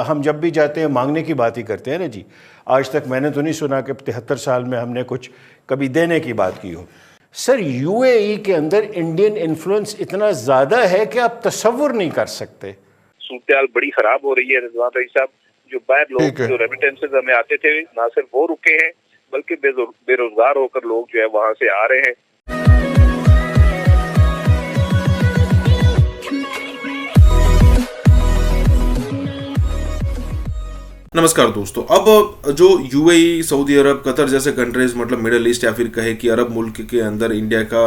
ہم جب بھی جاتے ہیں مانگنے کی بات ہی کرتے ہیں نا جی. آج تک میں نے تو نہیں سنا کہ 73 سال میں ہم نے کچھ کبھی دینے کی بات کی ہو. سر یو اے ای کے اندر انڈین انفلوئنس اتنا زیادہ ہے کہ آپ تصور نہیں کر سکتے. صورتحال بڑی خراب ہو رہی ہے رضوان رئیس صاحب. جو باہر لوگ جو ریمیٹنسز ہمیں آتے تھے نہ صرف وہ رکے ہیں بلکہ بے روزگار ہو کر لوگ جو ہے وہاں سے آ رہے ہیں. نمسکار دوستو. اب جو یو اے ای، سعودی عرب، قطر جیسے کنٹریز، مطلب مڈل ایسٹ یا پھر کہے کہ عرب ملک کے اندر انڈیا کا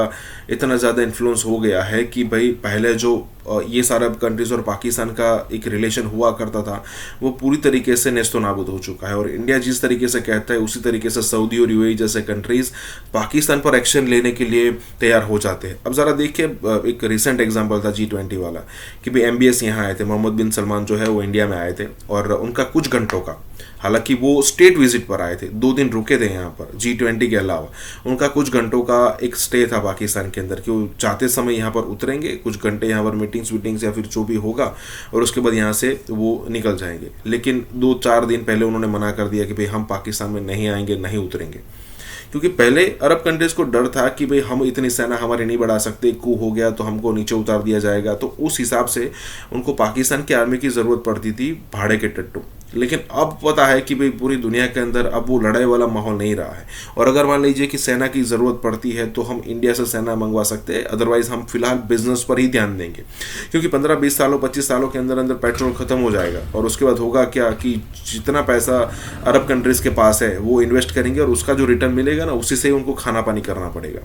اتنا زیادہ انفلوئنس ہو گیا ہے کہ بھائی پہلے جو یہ سارا کنٹریز اور پاکستان کا ایک ریلیشن ہوا کرتا تھا وہ پوری طریقے سے نیست و نابود ہو چکا ہے. اور انڈیا جس طریقے سے کہتا ہے اسی طریقے سے سعودی اور یو اے ای جیسے کنٹریز پاکستان پر ایکشن لینے کے لیے تیار ہو جاتے ہیں. اب ذرا دیکھیے، ایک ریسنٹ ایگزامپل تھا G20 والا کہ بھائی MBS یہاں آئے تھے، محمد بن سلمان جو ہے وہ انڈیا میں آئے تھے اور ان کا کچھ گھنٹوں کا، حالانکہ وہ اسٹیٹ وزٹ پر آئے تھے، 2 دن رکے تھے یہاں پر G20 کے علاوہ، ان کا کچھ گھنٹوں کا ایک اسٹے تھا پاکستان کے اندر کہ وہ چاہتے سمے یہاں پر اتریں گے، کچھ گھنٹے یہاں پر میٹنگز یا پھر جو بھی ہوگا، اور اس کے بعد یہاں سے وہ نکل جائیں گے. لیکن 2-4 دن پہلے انہوں نے منع کر دیا کہ بھئی ہم پاکستان میں نہیں آئیں گے، نہیں اتریں گے. کیونکہ پہلے عرب کنٹریز کو ڈر تھا کہ بھئی ہم اتنی سینا ہماری نہیں بڑھا سکتے، کو ہو گیا تو ہم کو نیچے اتار دیا جائے گا. تو اس حساب سے ان کو پاکستان کی آرمی کی ضرورت پڑتی تھی، بھاڑے کے ٹٹو. لیکن اب پتا ہے کہ بھئی پوری دنیا کے اندر اب وہ لڑائی والا ماحول نہیں رہا ہے. اور اگر مان لیجئے کہ سینا کی ضرورت پڑتی ہے تو ہم انڈیا سے سینا منگوا سکتے ہیں، ادروائز ہم فی الحال بزنس پر ہی دھیان دیں گے. کیونکہ 15-20 سالوں 25 سالوں کے اندر اندر پیٹرول ختم ہو جائے گا، اور اس کے بعد ہوگا کیا کہ جتنا پیسہ عرب کنٹریز کے پاس ہے وہ انویسٹ کریں گے، اور اس کا جو ریٹرن ملے گا نا اسی سے ان کو کھانا پانی کرنا پڑے گا.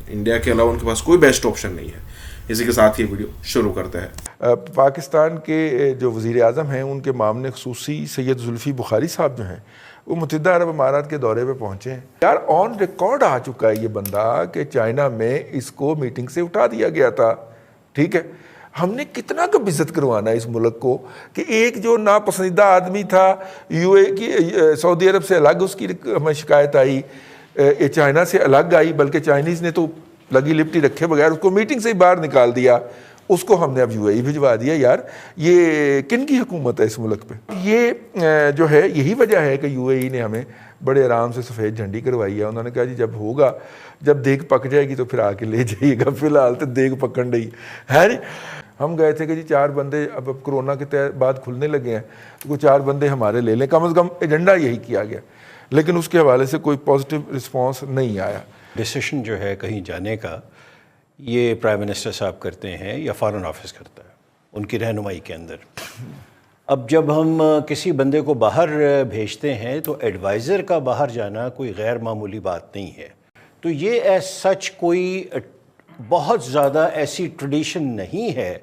انڈیا کے علاوہ ان کے پاس کوئی بیسٹ آپشن نہیں ہے. اسی کے ساتھ یہ ویڈیو شروع کرتا ہے. پاکستان کے جو وزیر اعظم ہیں ان کے معاون خصوصی سید زلفی بخاری صاحب جو ہیں وہ متحدہ عرب امارات کے دورے پہ پہنچے ہیں. یار آن ریکارڈ آ چکا ہے یہ بندہ کہ چائنا میں اس کو میٹنگ سے اٹھا دیا گیا تھا. ٹھیک ہے، ہم نے کتنا کب عزت کروانا ہے اس ملک کو کہ ایک جو ناپسندیدہ آدمی تھا یو اے کی، سعودی عرب سے الگ اس کی ہمیں شکایت آئی، چائنا سے الگ آئی، بلکہ چائنیز نے تو لگی لپٹی رکھے بغیر اس کو میٹنگ سے ہی باہر نکال دیا. اس کو ہم نے اب یو اے ای بھجوا دیا. یار یہ کن کی حکومت ہے اس ملک پہ؟ یہ جو ہے یہی وجہ ہے کہ یو اے ای نے ہمیں بڑے آرام سے سفید جھنڈی کروائی ہے. انہوں نے کہا جی جب ہوگا، جب دیگ پک جائے گی تو پھر آ کے لے جائیے گا، فی الحال تو دیگ پکڑ رہی ہے جی. ہم گئے تھے کہ جی 4 بندے اب کرونا کے بعد کھلنے لگے ہیں تو کوئی 4 بندے ہمارے لے لیں، کم از کم ایجنڈا یہی کیا گیا. لیکن اس کے حوالے سے کوئی پازیٹیو رسپانس نہیں آیا. ڈیسیشن جو ہے کہیں جانے کا یہ پرائم منسٹر صاحب کرتے ہیں یا فارن آفس کرتا ہے ان کی رہنمائی کے اندر. اب جب ہم کسی بندے کو باہر بھیجتے ہیں تو ایڈوائزر کا باہر جانا کوئی غیر معمولی بات نہیں ہے. تو یہ ایز سچ کوئی بہت زیادہ ایسی ٹریڈیشن نہیں ہے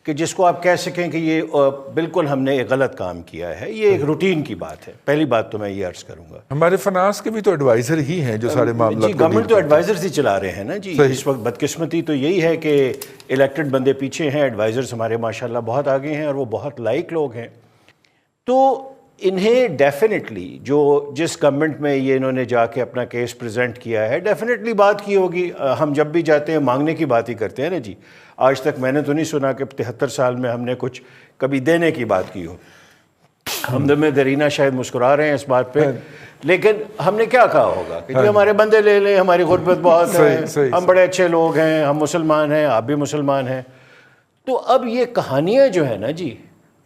کہ جس کو آپ کہہ سکیں کہ یہ بالکل ہم نے ایک غلط کام کیا ہے. یہ ایک روٹین کی بات ہے. پہلی بات تو میں یہ عرض کروں گا، ہمارے فنانس کے بھی تو ایڈوائزر ہی ہیں جو سارے معاملات جی گورنمنٹ تو ایڈوائزرز ہی چلا رہے ہیں نا جی. اس وقت بدقسمتی تو یہی ہے کہ الیکٹڈ بندے پیچھے ہیں، ایڈوائزرز ہمارے ماشاءاللہ بہت آگے ہیں اور وہ بہت لائق لوگ ہیں. تو انہیں ڈیفینیٹلی جو جس گورنمنٹ میں یہ انہوں نے جا کے اپنا کیس پریزنٹ کیا ہے ڈیفینیٹلی بات کی ہوگی. ہم جب بھی جاتے ہیں مانگنے کی بات ہی کرتے ہیں نا جی. آج تک میں نے تو نہیں سنا کہ 73 سال میں ہم نے کچھ کبھی دینے کی بات کی ہو. حمد میں درینہ شاید مسکرا رہے ہیں اس بات پہ، لیکن ہم نے کیا کہا ہوگا کہ جی ہمارے بندے لے لیں، ہماری غربت بہت ہے، ہم بڑے اچھے لوگ ہیں، ہم مسلمان ہیں، آپ بھی مسلمان ہیں. تو اب یہ کہانیاں جو ہیں نا جی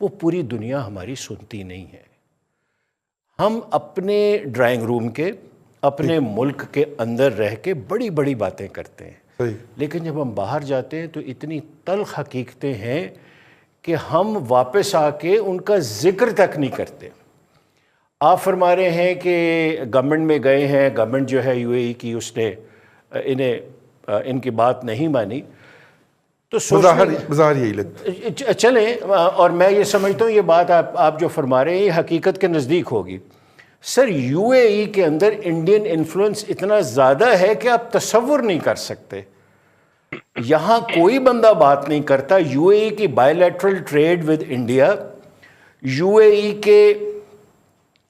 وہ پوری دنیا ہماری سنتی نہیں ہے. ہم اپنے ڈرائنگ روم کے اپنے ملک کے اندر رہ کے بڑی بڑی باتیں کرتے ہیں، لیکن جب ہم باہر جاتے ہیں تو اتنی تلخ حقیقتیں ہیں کہ ہم واپس آ کے ان کا ذکر تک نہیں کرتے. آپ فرما رہے ہیں کہ گورنمنٹ میں گئے ہیں، گورنمنٹ جو ہے یو اے ای کی اس نے ان کی بات نہیں مانی. تو بظاہر یہی لگتا چلیں، اور میں یہ سمجھتا ہوں یہ بات آپ جو فرما رہے ہیں یہ حقیقت کے نزدیک ہوگی. سر یو اے ای کے اندر انڈین انفلوئنس اتنا زیادہ ہے کہ آپ تصور نہیں کر سکتے. یہاں کوئی بندہ بات نہیں کرتا. یو اے ای کی bilateral trade with India, U A E کے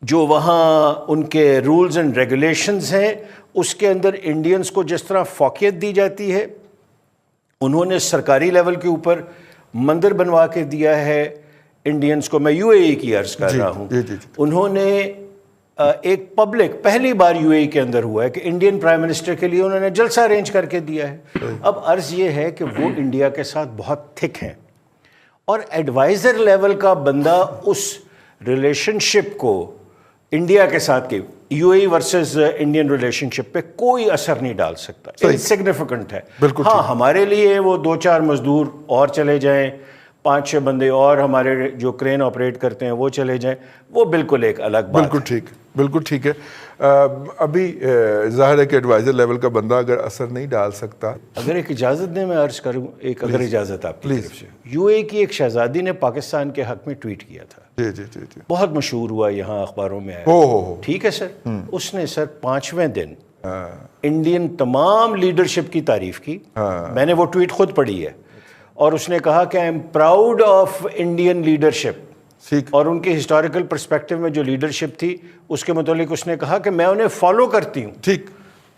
جو وہاں ان کے رولز اینڈ ریگولیشنز ہیں اس کے اندر انڈینز کو جس طرح فوقیت دی جاتی ہے، انہوں نے سرکاری لیول کے اوپر مندر بنوا کے دیا ہے، انڈینز کو، میں UAE کی عرض کر رہا ہوں، انہوں نے ایک پبلک پہلی بار UAE کے اندر ہوا ہے کہ انڈین پرائم منسٹر کے لیے انہوں نے جلسہ ارینج کر کے دیا ہے۔ اب عرض یہ ہے کہ وہ انڈیا کے ساتھ بہت تھک ہیں، اور ایڈوائزر لیول کا بندہ اس ریلیشن شپ کو انڈیا کے ساتھ کے UAE ورسز انڈین ریلیشن شپ پہ کوئی اثر نہیں ڈال سکتا، انسگنیفیکنٹ ہے۔ ہاں ہمارے لیے وہ 2-4 مزدور اور چلے جائیں، 5-6 بندے اور ہمارے جو کرین آپریٹ کرتے ہیں وہ چلے جائیں، وہ بالکل ایک الگ بات ہے۔ بالکل ٹھیک، بالکل ٹھیک ہے۔ ابھی ظاہر ہے کہ ایڈوائزر لیول کا بندہ اگر اثر نہیں ڈال سکتا، اگر ایک اجازت دیں میں عرض کروں، ایک اگر اجازت آپ کی طرف سے، UAE کی ایک شہزادی نے پاکستان کے حق میں ٹویٹ کیا تھا، بہت مشہور ہوا، یہاں اخباروں میں آیا، ٹھیک ہے سر۔ اس نے سر 5ویں دن انڈین تمام لیڈرشپ کی تعریف کی، میں نے وہ ٹویٹ خود پڑھی ہے، اور اس نے کہا کہ I am proud of Indian leadership, اور ان کے ہسٹوریکل پرسپیکٹو میں جو لیڈرشپ تھی اس کے متعلق اس نے کہا کہ میں انہیں فالو کرتی ہوں۔ ٹھیک،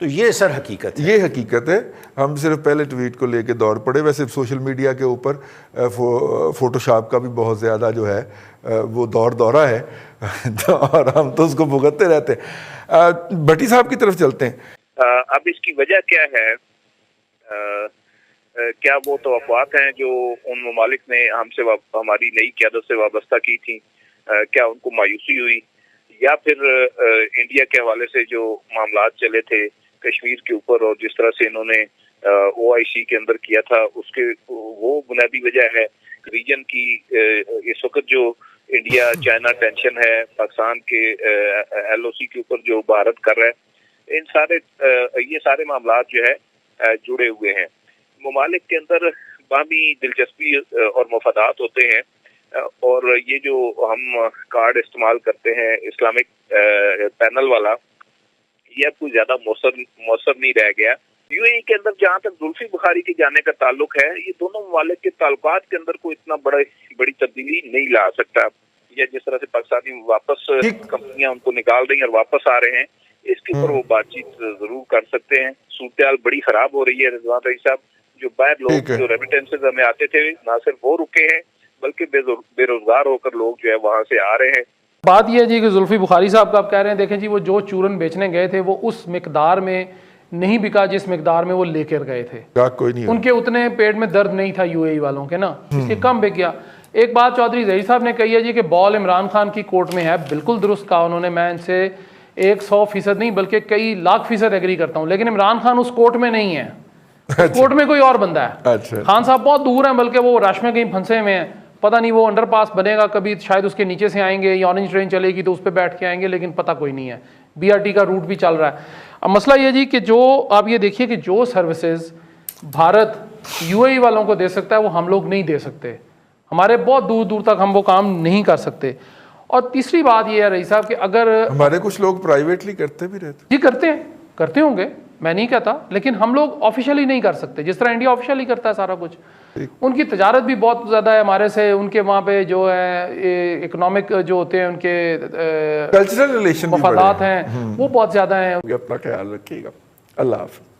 تو یہ سر حقیقت ہے، یہ حقیقت ہے۔ ہم صرف پہلے ٹویٹ کو لے کے دوڑ پڑے، ویسے سوشل میڈیا کے اوپر فوٹو شاپ کا بھی بہت زیادہ جو ہے وہ دورہ ہے، اور ہم تو اس کو بھگتتے رہتے ہیں۔ بھٹی صاحب کی طرف چلتے ہیں۔ اب اس کی وجہ کیا ہے؟ کیا وہ توقعات ہیں جو ان ممالک نے ہم سے ہماری نئی قیادت سے وابستہ کی تھیں، کیا ان کو مایوسی ہوئی، یا پھر انڈیا کے حوالے سے جو معاملات چلے تھے کشمیر کے اوپر، اور جس طرح سے انہوں نے OIC کے اندر کیا تھا، اس کے وہ بنیادی وجہ ہے ریجن کی اس وقت جو انڈیا چائنا ٹینشن ہے، پاکستان کے LOC کے اوپر جو بھارت کر رہا ہے، یہ سارے معاملات جو ہے جڑے ہوئے ہیں۔ ممالک کے اندر باہمی دلچسپی اور مفادات ہوتے ہیں، اور یہ جو ہم کارڈ استعمال کرتے ہیں اسلامک پینل والا، یہ اب کوئی زیادہ مؤثر نہیں رہ گیا۔ UAE کے اندر جہاں تک زلفی بخاری کے جانے کا تعلق ہے، یہ دونوں ممالک کے تعلقات کے اندر کوئی اتنا بڑی تبدیلی نہیں لا سکتا، یا جس طرح سے پاکستانی واپس کمپنیاں ان کو نکال رہی ہیں اور واپس آ رہے ہیں، اس کے اوپر وہ بات چیت ضرور کر سکتے ہیں۔ صورتحال بڑی خراب ہو رہی ہے رضوان رئیس صاحب، جو باہر لوگ جو ریمیٹنسز ہمیں آتے تھے نہ صرف وہ رکے ہیں، بلکہ بے روزگار ہو کر لوگ جو ہے وہاں سے آ رہے ہیں۔ بات یہ ہے جی کہ زلفی بخاری صاحب کا آپ کہہ رہے ہیں، دیکھیں جی وہ جو چورن بیچنے گئے تھے وہ اس مقدار میں نہیں بکا جس مقدار میں وہ لے کر گئے تھے، ان کے اتنے پیٹ میں درد نہیں تھا UAE والوں کے نا، اس لیے کم بک گیا۔ ایک بات چودھری ظہیر صاحب نے کہی ہے جی کہ بال عمران خان کی کورٹ میں ہے، بالکل درست کہا انہوں نے، میں ان سے 100% نہیں بلکہ کئی لاکھ فیصد ایگری کرتا ہوں، لیکن عمران خان اس کورٹ میں نہیں ہے، کورٹ میں کوئی اور بندہ ہے۔ خان صاحب بہت دور ہیں، بلکہ وہ رش میں کہیں پھنسے ہوئے ہیں، پتہ نہیں وہ انڈر پاس بنے گا کبھی، شاید اس کے نیچے سے آئیں گے، یا اورنج ٹرین چلے گی تو اس پہ بیٹھ کے آئیں گے، لیکن پتہ کوئی نہیں ہے۔ BRT کا روٹ بھی چل رہا ہے۔ اب مسئلہ یہ جی کہ جو آپ یہ دیکھیے کہ جو سروسز بھارت UAE والوں کو دے سکتا ہے وہ ہم لوگ نہیں دے سکتے، ہمارے بہت دور دور تک ہم وہ کام نہیں کر سکتے۔ اور تیسری بات یہ ہے رئیس صاحب کہ اگر ہمارے کچھ لوگ پرائیویٹلی کرتے بھی رہتے، جی کرتے ہوں گے، میں نہیں کہتا، لیکن ہم لوگ آفیشلی نہیں کر سکتے، جس طرح انڈیا آفیشلی کرتا ہے سارا کچھ۔ ان کی تجارت بھی بہت زیادہ ہے ہمارے سے، ان کے وہاں پہ جو ہے اکنامک جو ہوتے ہیں ان کے کلچرل ریلیشن مفادات ہیں وہ بہت زیادہ ہیں۔ اپنا خیال رکھیے گا، اللہ حافظ۔